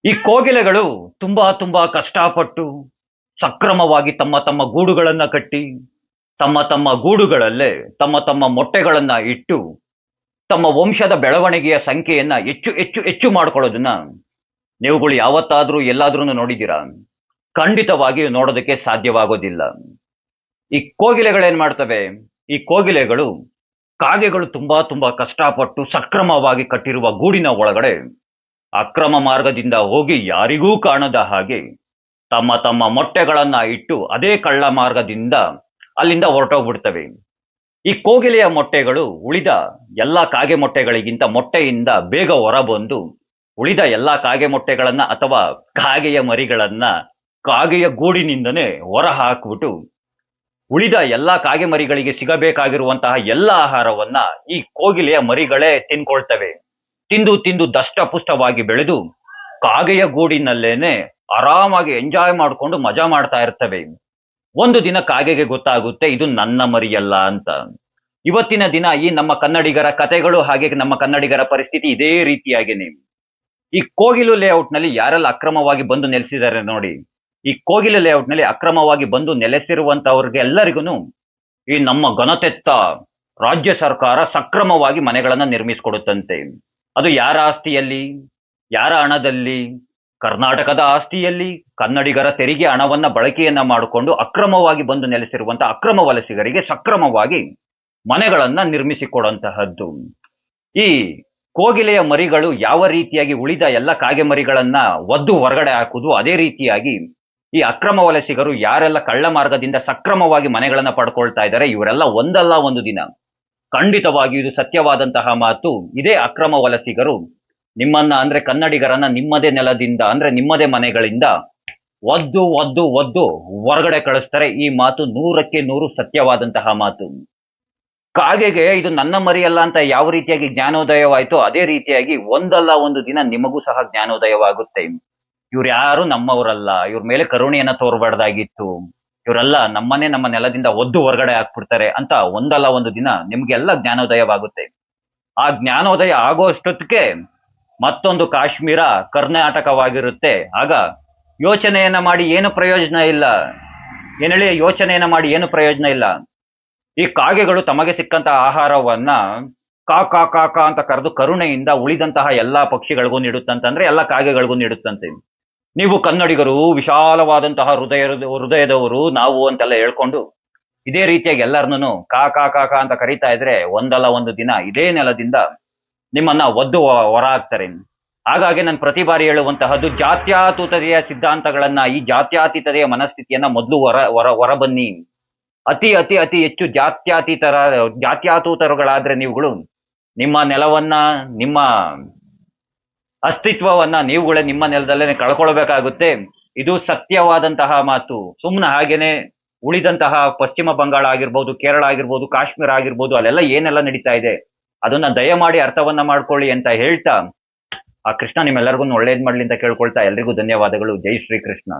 ಈ ಕೋಗಿಲೆಗಳು ತುಂಬಾ ತುಂಬಾ ಕಷ್ಟಪಟ್ಟು ಸಕ್ರಮವಾಗಿ ತಮ್ಮ ತಮ್ಮ ಗೂಡುಗಳನ್ನ ಕಟ್ಟಿ ತಮ್ಮ ತಮ್ಮ ಗೂಡುಗಳಲ್ಲೇ ತಮ್ಮ ತಮ್ಮ ಮೊಟ್ಟೆಗಳನ್ನ ಇಟ್ಟು ತಮ್ಮ ವಂಶದ ಬೆಳವಣಿಗೆಯ ಸಂಖ್ಯೆಯನ್ನ ಹೆಚ್ಚು ಹೆಚ್ಚು ಹೆಚ್ಚು ಮಾಡ್ಕೊಳ್ಳೋದನ್ನ ನೀವುಗಳು ಯಾವತ್ತಾದ್ರೂ ಎಲ್ಲಾದ್ರೂ ನೋಡಿದ್ದೀರಾ? ಖಂಡಿತವಾಗಿಯೂ ನೋಡೋದಕ್ಕೆ ಸಾಧ್ಯವಾಗೋದಿಲ್ಲ. ಈ ಕೋಗಿಲೆಗಳೇನ್ ಮಾಡ್ತವೆ? ಈ ಕೋಗಿಲೆಗಳು ಕಾಗೆಗಳು ತುಂಬಾ ತುಂಬಾ ಕಷ್ಟಪಟ್ಟು ಸಕ್ರಮವಾಗಿ ಕಟ್ಟಿರುವ ಗೂಡಿನ ಒಳಗಡೆ ಅಕ್ರಮ ಮಾರ್ಗದಿಂದ ಹೋಗಿ ಯಾರಿಗೂ ಕಾಣದ ಹಾಗೆ ತಮ್ಮ ತಮ್ಮ ಮೊಟ್ಟೆಗಳನ್ನ ಇಟ್ಟು ಅದೇ ಕಳ್ಳ ಮಾರ್ಗದಿಂದ ಅಲ್ಲಿಂದ ಹೊರಟೋಗ್ಬಿಡ್ತವೆ. ಈ ಕೋಗಿಲೆಯ ಮೊಟ್ಟೆಗಳು ಉಳಿದ ಎಲ್ಲ ಕಾಗೆ ಮೊಟ್ಟೆಗಳಿಗಿಂತ ಮೊಟ್ಟೆಯಿಂದ ಬೇಗ ಹೊರಬಂದು ಉಳಿದ ಎಲ್ಲ ಕಾಗೆ ಮೊಟ್ಟೆಗಳನ್ನ ಅಥವಾ ಕಾಗೆಯ ಮರಿಗಳನ್ನ ಕಾಗೆಯ ಗೂಡಿನಿಂದನೇ ಹೊರ ಹಾಕ್ಬಿಟ್ಟು ಉಳಿದ ಎಲ್ಲ ಕಾಗೆ ಮರಿಗಳಿಗೆ ಸಿಗಬೇಕಾಗಿರುವಂತಹ ಎಲ್ಲ ಆಹಾರವನ್ನ ಈ ಕೋಗಿಲೆಯ ಮರಿಗಳೇ ತಿನ್ಕೊಳ್ತವೆ. ತಿಂದು ತಿಂದು ದಷ್ಟಪುಷ್ಟವಾಗಿ ಬೆಳೆದು ಕಾಗೆಯ ಗೂಡಿನಲ್ಲೇನೆ ಆರಾಮಾಗಿ ಎಂಜಾಯ್ ಮಾಡ್ಕೊಂಡು ಮಜಾ ಮಾಡ್ತಾ ಇರ್ತವೆ. ಒಂದು ದಿನ ಕಾಗೆಗೆ ಗೊತ್ತಾಗುತ್ತೆ ಇದು ನನ್ನ ಮರಿಯಲ್ಲ ಅಂತ. ಇವತ್ತಿನ ದಿನ ಈ ನಮ್ಮ ಕನ್ನಡಿಗರ ಕತೆಗಳು ಹಾಗೆ ನಮ್ಮ ಕನ್ನಡಿಗರ ಪರಿಸ್ಥಿತಿ ಇದೇ ರೀತಿಯಾಗೇನೆ. ಈ ಕೋಗಿಲು ಲೇಔಟ್ ನಲ್ಲಿ ಯಾರೆಲ್ಲ ಅಕ್ರಮವಾಗಿ ಬಂದು ನೆಲೆಸಿದ್ದಾರೆ ನೋಡಿ. ಈ ಕೋಗಿಲು ಲೇಔಟ್ ನಲ್ಲಿ ಅಕ್ರಮವಾಗಿ ಬಂದು ನೆಲೆಸಿರುವಂತವ್ರಿಗೆ ಎಲ್ಲರಿಗೂ ಈ ನಮ್ಮ ಘನತೆತ್ತ ರಾಜ್ಯ ಸರ್ಕಾರ ಸಕ್ರಮವಾಗಿ ಮನೆಗಳನ್ನ ನಿರ್ಮಿಸಿಕೊಡುತ್ತಂತೆ. ಅದು ಯಾರ ಆಸ್ತಿಯಲ್ಲಿ, ಯಾರ ಹಣದಲ್ಲಿ? ಕರ್ನಾಟಕದ ಆಸ್ತಿಯಲ್ಲಿ ಕನ್ನಡಿಗರ ತೆರಿಗೆ ಹಣವನ್ನ ಬಳಕೆಯನ್ನ ಮಾಡಿಕೊಂಡು ಅಕ್ರಮವಾಗಿ ಬಂದು ನೆಲೆಸಿರುವಂತಹ ಅಕ್ರಮ ವಲಸಿಗರಿಗೆ ಸಕ್ರಮವಾಗಿ ಮನೆಗಳನ್ನ ನಿರ್ಮಿಸಿಕೊಡುವಂತಹದ್ದು. ಈ ಕೋಗಿಲೆಯ ಮರಿಗಳು ಯಾವ ರೀತಿಯಾಗಿ ಉಳಿದ ಎಲ್ಲ ಕಾಗೆ ಮರಿಗಳನ್ನ ಒದ್ದು ಹೊರಗಡೆ ಹಾಕುವುದು, ಅದೇ ರೀತಿಯಾಗಿ ಈ ಅಕ್ರಮ ವಲಸಿಗರು ಯಾರೆಲ್ಲ ಕಳ್ಳ ಮಾರ್ಗದಿಂದ ಸಕ್ರಮವಾಗಿ ಮನೆಗಳನ್ನ ಪಡ್ಕೊಳ್ತಾ ಇದ್ದಾರೆ ಇವರೆಲ್ಲ ಒಂದಲ್ಲ ಒಂದು ದಿನ ಖಂಡಿತವಾಗಿ ಇದು ಸತ್ಯವಾದಂತಹ ಮಾತು. ಇದೇ ಅಕ್ರಮ ವಲಸಿಗರು ನಿಮ್ಮನ್ನ ಅಂದ್ರೆ ಕನ್ನಡಿಗರನ್ನ ನಿಮ್ಮದೇ ನೆಲದಿಂದ ಅಂದ್ರೆ ನಿಮ್ಮದೇ ಮನೆಗಳಿಂದ ಒದ್ದು ಒದ್ದು ಒದ್ದು ಹೊರಗಡೆ ಕಳಿಸ್ತಾರೆ. ಈ ಮಾತು 100ಕ್ಕೆ 100 ಸತ್ಯವಾದಂತಹ ಮಾತು. ಕಾಗೆಗೆ ಇದು ನನ್ನ ಮರಿಯಲ್ಲ ಅಂತ ಯಾವ ರೀತಿಯಾಗಿ ಜ್ಞಾನೋದಯವಾಯ್ತೋ ಅದೇ ರೀತಿಯಾಗಿ ಒಂದಲ್ಲ ಒಂದು ದಿನ ನಿಮಗೂ ಸಹ ಜ್ಞಾನೋದಯವಾಗುತ್ತೆ. ಇವ್ರು ಯಾರು ನಮ್ಮವರಲ್ಲ, ಇವ್ರ ಮೇಲೆ ಕರುಣೆಯನ್ನ ತೋರ್ಬಾರ್ದಾಗಿತ್ತು, ಇವರೆಲ್ಲ ನಮ್ಮನೆ ನಮ್ಮ ನೆಲದಿಂದ ಒದ್ದು ಹೊರಗಡೆ ಹಾಕ್ಬಿಡ್ತಾರೆ ಅಂತ ಒಂದಲ್ಲ ಒಂದು ದಿನ ನಿಮ್ಗೆಲ್ಲ ಜ್ಞಾನೋದಯವಾಗುತ್ತೆ. ಆ ಜ್ಞಾನೋದಯ ಆಗೋ ಅಷ್ಟೊತ್ತಿಗೆ ಮತ್ತೊಂದು ಕಾಶ್ಮೀರ ಕರ್ನಾಟಕವಾಗಿರುತ್ತೆ. ಆಗ ಯೋಚನೆಯನ್ನ ಮಾಡಿ ಏನು ಪ್ರಯೋಜನ ಇಲ್ಲ. ಏನ್ ಹೇಳಿ, ಯೋಚನೆಯನ್ನ ಮಾಡಿ ಏನು ಪ್ರಯೋಜನ ಇಲ್ಲ. ಈ ಕಾಗೆಗಳು ತಮಗೆ ಸಿಕ್ಕಂತಹ ಆಹಾರವನ್ನ ಕಾ ಕಾ ಕಾ ಕಾ ಅಂತ ಕರೆದು ಕರುಣೆಯಿಂದ ಉಳಿದಂತಹ ಎಲ್ಲಾ ಪಕ್ಷಿಗಳಿಗೂ ನೀಡುತ್ತಂತಂದ್ರೆ ಎಲ್ಲ ಕಾಗೆಗಳಿಗೂ ನೀಡುತ್ತಂತೆ. ನೀವು ಕನ್ನಡಿಗರು ವಿಶಾಲವಾದಂತಹ ಹೃದಯದವರು ನಾವು ಅಂತೆಲ್ಲ ಹೇಳ್ಕೊಂಡು ಇದೇ ರೀತಿಯಾಗಿ ಎಲ್ಲರನ್ನೂ ಕಾ ಕಾ ಕಾ ಕಾ ಅಂತ ಕರೀತಾ ಇದ್ರೆ ಒಂದಲ್ಲ ಒಂದು ದಿನ ಇದೇ ನೆಲದಿಂದ ನಿಮ್ಮನ್ನ ಒದ್ದು ಹೊರ ಹಾಕ್ತಾರೆ. ಹಾಗಾಗಿ ನಾನು ಪ್ರತಿ ಬಾರಿ ಹೇಳುವಂತಹದ್ದು ಜಾತ್ಯಾತೀತತೆಯ ಸಿದ್ಧಾಂತಗಳನ್ನ, ಈ ಜಾತ್ಯಾತೀತತೆಯ ಮನಸ್ಥಿತಿಯನ್ನ ಮೊದಲು ಹೊರ ಬನ್ನಿ. ಅತಿ ಅತಿ ಅತಿ ಹೆಚ್ಚು ಜಾತ್ಯಾತೀತರುಗಳಾದ್ರೆ ನೀವುಗಳು ನಿಮ್ಮ ನೆಲವನ್ನ, ನಿಮ್ಮ ಅಸ್ತಿತ್ವವನ್ನ ನೀವುಗಳೇ ನಿಮ್ಮ ನೆಲದಲ್ಲೇ ಕಳ್ಕೊಳ್ಬೇಕಾಗುತ್ತೆ. ಇದು ಸತ್ಯವಾದಂತಹ ಮಾತು. ಸುಮ್ಮನೆ ಹಾಗೇನೆ ಉಳಿದಂತಹ ಪಶ್ಚಿಮ ಬಂಗಾಳ ಆಗಿರ್ಬೋದು, ಕೇರಳ ಆಗಿರ್ಬೋದು, ಕಾಶ್ಮೀರ ಆಗಿರ್ಬೋದು, ಅಲ್ಲೆಲ್ಲ ಏನೆಲ್ಲ ನಡೀತಾ ಇದೆ ಅದನ್ನ ದಯಮಾಡಿ ಅರ್ಥವನ್ನ ಮಾಡ್ಕೊಳ್ಳಿ ಅಂತ ಹೇಳ್ತಾ, ಆ ಕೃಷ್ಣ ನಿಮ್ಮೆಲ್ಲರಿಗೂ ಒಳ್ಳೇದ್ ಮಾಡ್ಲಿ ಅಂತ ಕೇಳ್ಕೊಳ್ತಾ ಎಲ್ರಿಗೂ ಧನ್ಯವಾದಗಳು. ಜೈ ಶ್ರೀ ಕೃಷ್ಣ.